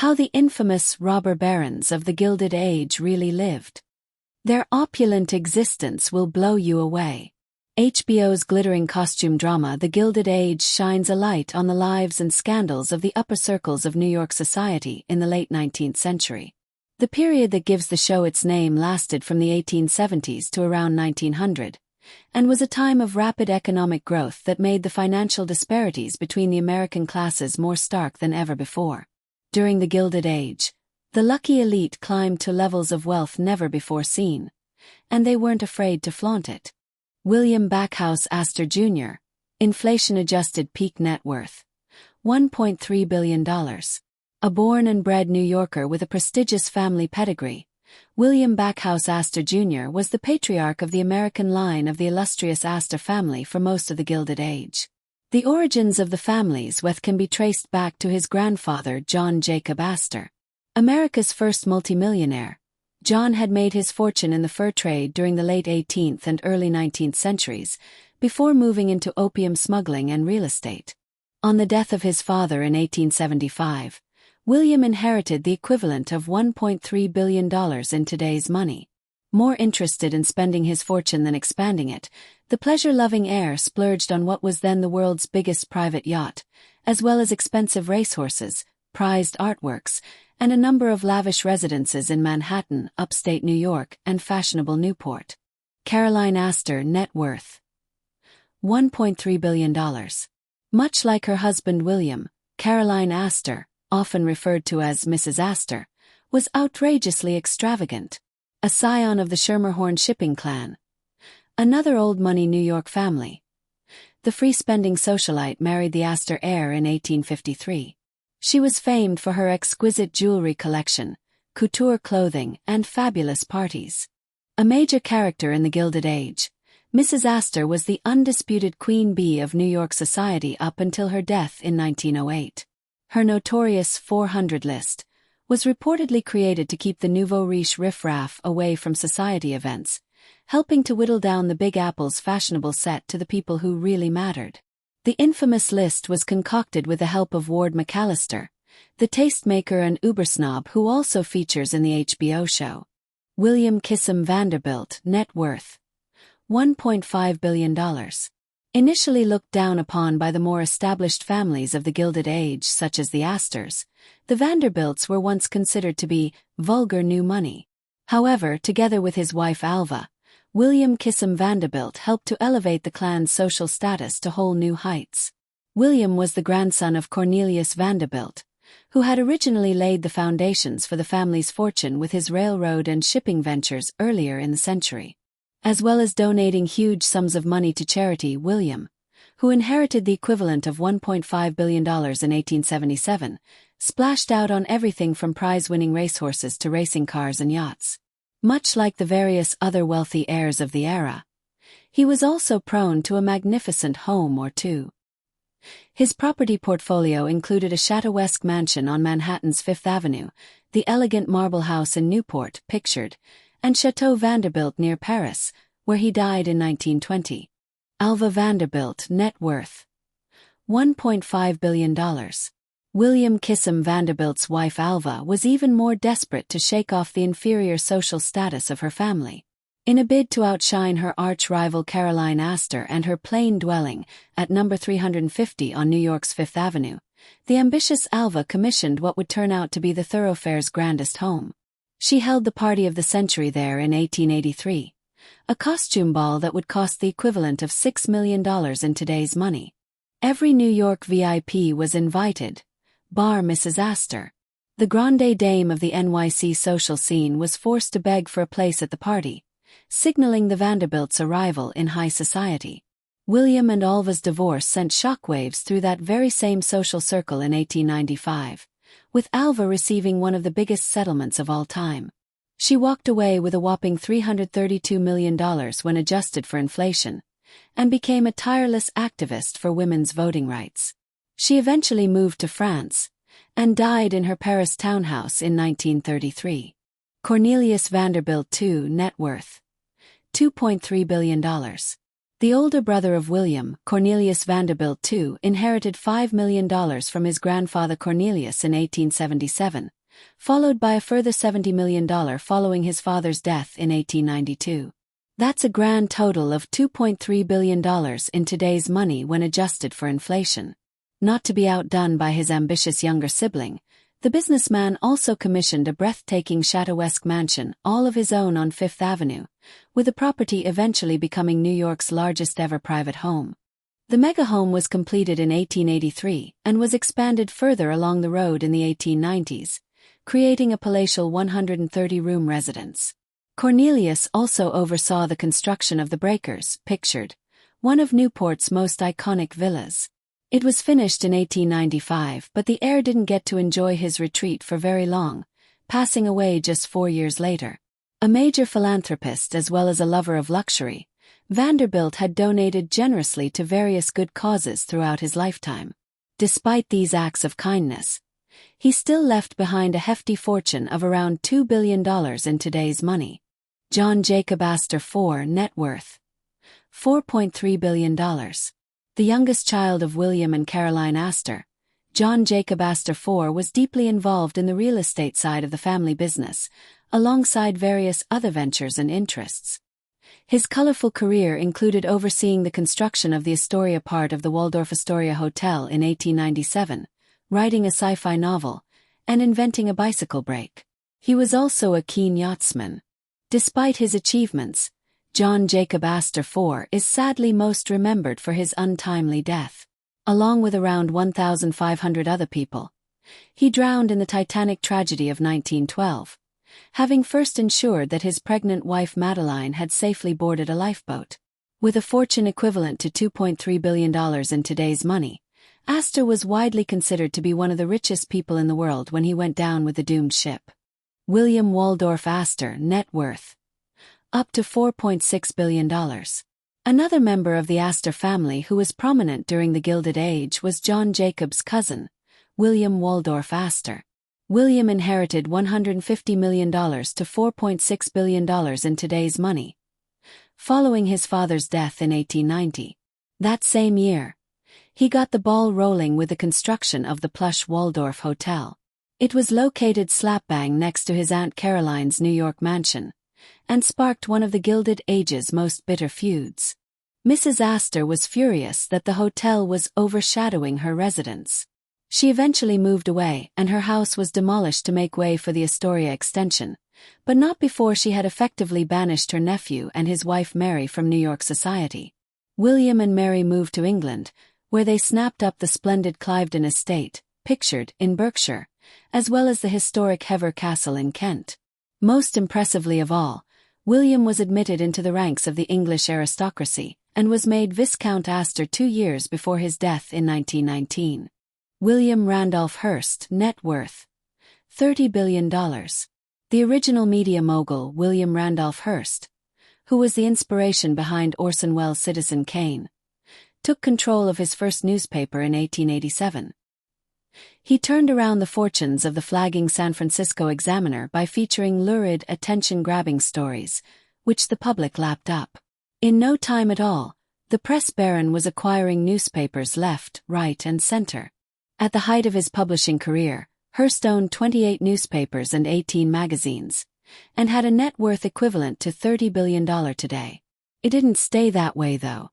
How the infamous robber barons of the Gilded Age really lived. Their opulent existence will blow you away. HBO's glittering costume drama The Gilded Age shines a light on the lives and scandals of the upper circles of New York society in the late 19th century. The period that gives the show its name lasted from the 1870s to around 1900, and was a time of rapid economic growth that made the financial disparities between the American classes more stark than ever before. During the Gilded Age, the lucky elite climbed to levels of wealth never before seen, and they weren't afraid to flaunt it. William Backhouse Astor Jr., inflation-adjusted peak net worth, $1.3 billion. A born and bred New Yorker with a prestigious family pedigree, William Backhouse Astor Jr. was the patriarch of the American line of the illustrious Astor family for most of the Gilded Age. The origins of the family's wealth can be traced back to his grandfather John Jacob Astor. America's first multimillionaire, John had made his fortune in the fur trade during the late 18th and early 19th centuries, before moving into opium smuggling and real estate. On the death of his father in 1875, William inherited the equivalent of $1.3 billion in today's money. More interested in spending his fortune than expanding it, the pleasure-loving heir splurged on what was then the world's biggest private yacht, as well as expensive racehorses, prized artworks, and a number of lavish residences in Manhattan, upstate New York, and fashionable Newport. Caroline Astor net worth, $1.3 billion. Much like her husband William, Caroline Astor, often referred to as Mrs. Astor, was outrageously extravagant. A scion of the Schermerhorn shipping clan. Another old-money New York family. The free-spending socialite married the Astor heir in 1853. She was famed for her exquisite jewelry collection, couture clothing, and fabulous parties. A major character in the Gilded Age, Mrs. Astor was the undisputed queen bee of New York society up until her death in 1908. Her notorious 400 list was reportedly created to keep the nouveau riche riffraff away from society events, helping to whittle down the Big Apple's fashionable set to the people who really mattered. The infamous list was concocted with the help of Ward McAllister, the tastemaker and ubersnob who also features in the HBO show. William Kissam Vanderbilt net worth, $1.5 billion. Initially looked down upon by the more established families of the Gilded Age such as the Astors, the Vanderbilts were once considered to be vulgar new money. However, together with his wife Alva, William Kissam Vanderbilt helped to elevate the clan's social status to whole new heights. William was the grandson of Cornelius Vanderbilt, who had originally laid the foundations for the family's fortune with his railroad and shipping ventures earlier in the century. As well as donating huge sums of money to charity, William, who inherited the equivalent of $1.5 billion in 1877, splashed out on everything from prize-winning racehorses to racing cars and yachts. Much like the various other wealthy heirs of the era, he was also prone to a magnificent home or two. His property portfolio included a Chateauesque mansion on Manhattan's Fifth Avenue, the elegant marble house in Newport, pictured, and Chateau Vanderbilt near Paris, where he died in 1920. Alva Vanderbilt net worth, $1.5 billion. William Kissam Vanderbilt's wife Alva was even more desperate to shake off the inferior social status of her family. In a bid to outshine her arch-rival Caroline Astor and her plain dwelling at number 350 on New York's Fifth Avenue, the ambitious Alva commissioned what would turn out to be the thoroughfare's grandest home. She held the party of the century there in 1883, a costume ball that would cost the equivalent of $6 million in today's money. Every New York VIP was invited, bar Mrs. Astor. The grande dame of the NYC social scene was forced to beg for a place at the party, signaling the Vanderbilts' arrival in high society. William and Alva's divorce sent shockwaves through that very same social circle in 1895, with Alva receiving one of the biggest settlements of all time. She walked away with a whopping $332 million when adjusted for inflation, and became a tireless activist for women's voting rights. She eventually moved to France, and died in her Paris townhouse in 1933. Cornelius Vanderbilt II net worth, $2.3 billion. The older brother of William, Cornelius Vanderbilt II, inherited $5 million from his grandfather Cornelius in 1877, followed by a further $70 million following his father's death in 1892. That's a grand total of $2.3 billion in today's money when adjusted for inflation. Not to be outdone by his ambitious younger sibling, the businessman also commissioned a breathtaking Chateauesque mansion all of his own on Fifth Avenue, with the property eventually becoming New York's largest ever private home. The mega home was completed in 1883 and was expanded further along the road in the 1890s, creating a palatial 130-room residence. Cornelius also oversaw the construction of the Breakers, pictured, one of Newport's most iconic villas. It was finished in 1895, but the heir didn't get to enjoy his retreat for very long, passing away just 4 years later. A major philanthropist as well as a lover of luxury, Vanderbilt had donated generously to various good causes throughout his lifetime. Despite these acts of kindness, he still left behind a hefty fortune of around $2 billion in today's money. John Jacob Astor IV net worth $4.3 billion. The youngest child of William and Caroline Astor, John Jacob Astor IV was deeply involved in the real estate side of the family business, alongside various other ventures and interests. His colorful career included overseeing the construction of the Astoria part of the Waldorf Astoria Hotel in 1897, writing a sci-fi novel, and inventing a bicycle brake. He was also a keen yachtsman. Despite his achievements, John Jacob Astor IV is sadly most remembered for his untimely death. Along with around 1,500 other people, he drowned in the Titanic tragedy of 1912, having first ensured that his pregnant wife Madeline had safely boarded a lifeboat. With a fortune equivalent to $2.3 billion in today's money, Astor was widely considered to be one of the richest people in the world when he went down with the doomed ship. William Waldorf Astor net worth up to $4.6 billion. Another member of the Astor family who was prominent during the Gilded Age was John Jacob's cousin, William Waldorf Astor. William inherited $150 million to $4.6 billion in today's money, following his father's death in 1890. That same year, he got the ball rolling with the construction of the plush Waldorf Hotel. It was located slap-bang next to his Aunt Caroline's New York mansion, and sparked one of the Gilded Age's most bitter feuds. Mrs. Astor was furious that the hotel was overshadowing her residence. She eventually moved away, and her house was demolished to make way for the Astoria extension, but not before she had effectively banished her nephew and his wife Mary from New York society. William and Mary moved to England, where they snapped up the splendid Cliveden estate, pictured in Berkshire, as well as the historic Hever Castle in Kent. Most impressively of all, William was admitted into the ranks of the English aristocracy, and was made Viscount Astor 2 years before his death in 1919. William Randolph Hearst net worth $30 billion. The original media mogul William Randolph Hearst, who was the inspiration behind Orson Welles' Citizen Kane, took control of his first newspaper in 1887. He turned around the fortunes of the flagging San Francisco Examiner by featuring lurid, attention-grabbing stories, which the public lapped up. In no time at all, the press baron was acquiring newspapers left, right, and center. At the height of his publishing career, Hearst owned 28 newspapers and 18 magazines, and had a net worth equivalent to $30 billion today. It didn't stay that way, though.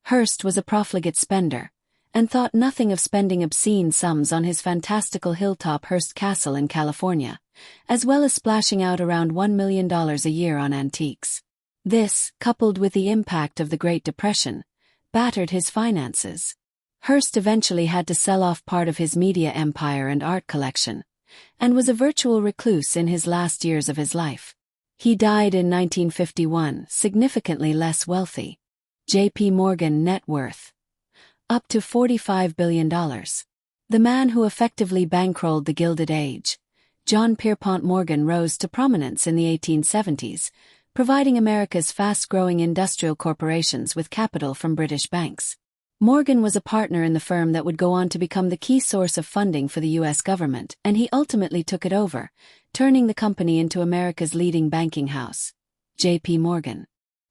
Hearst was a profligate spender, and thought nothing of spending obscene sums on his fantastical hilltop Hearst Castle in California, as well as splashing out around $1 million a year on antiques. This, coupled with the impact of the Great Depression, battered his finances. Hearst eventually had to sell off part of his media empire and art collection, and was a virtual recluse in his last years of his life. He died in 1951, significantly less wealthy. J.P. Morgan net worth up to $45 billion. The man who effectively bankrolled the Gilded Age, John Pierpont Morgan, rose to prominence in the 1870s, providing America's fast-growing industrial corporations with capital from British banks. Morgan was a partner in the firm that would go on to become the key source of funding for the U.S. government, and he ultimately took it over, turning the company into America's leading banking house. J.P. Morgan.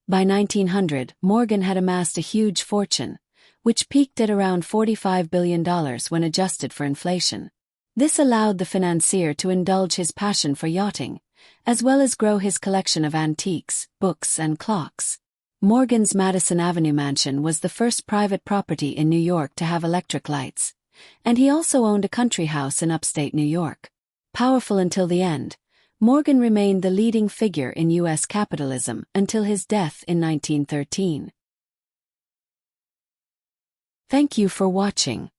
By 1900, Morgan had amassed a huge fortune, which peaked at around $45 billion when adjusted for inflation. This allowed the financier to indulge his passion for yachting, as well as grow his collection of antiques, books, and clocks. Morgan's Madison Avenue mansion was the first private property in New York to have electric lights, and he also owned a country house in upstate New York. Powerful until the end, Morgan remained the leading figure in U.S. capitalism until his death in 1913. Thank you for watching.